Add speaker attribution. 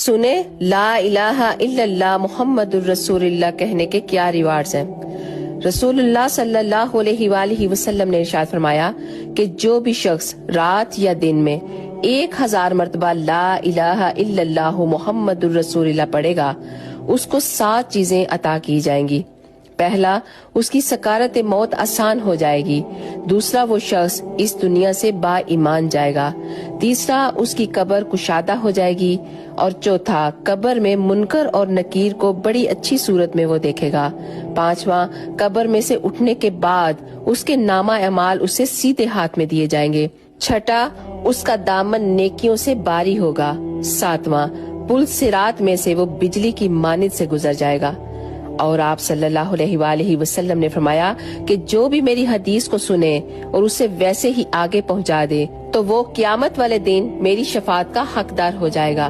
Speaker 1: سنیں لا الہ الا اللہ محمد الرسول اللہ کہنے کے کیا ریوارڈز ہیں۔ رسول اللہ صلی اللہ علیہ وآلہ وسلم نے ارشاد فرمایا کہ جو بھی شخص رات یا دن میں 1000 مرتبہ لا الہ الا اللہ محمد الرسول اللہ پڑھے گا، اس کو 7 چیزیں عطا کی جائیں گی۔ پہلا، اس کی سکارت موت آسان ہو جائے گی۔ دوسرا، وہ شخص اس دنیا سے با ایمان جائے گا۔ تیسرا، اس کی قبر کشادہ ہو جائے گی۔ اور چوتھا، قبر میں منکر اور نکیر کو بڑی اچھی صورت میں وہ دیکھے گا۔ پانچواں، قبر میں سے اٹھنے کے بعد اس کے نامہ اعمال اسے سیدھے ہاتھ میں دیے جائیں گے۔ چھٹا، اس کا دامن نیکیوں سے باری ہوگا۔ ساتواں، پل صراط میں سے وہ بجلی کی مانند سے گزر جائے گا۔ اور آپ صلی اللہ علیہ وآلہ وسلم نے فرمایا کہ جو بھی میری حدیث کو سنے اور اسے ویسے ہی آگے پہنچا دے تو وہ قیامت والے دن میری شفاعت کا حقدار ہو جائے گا۔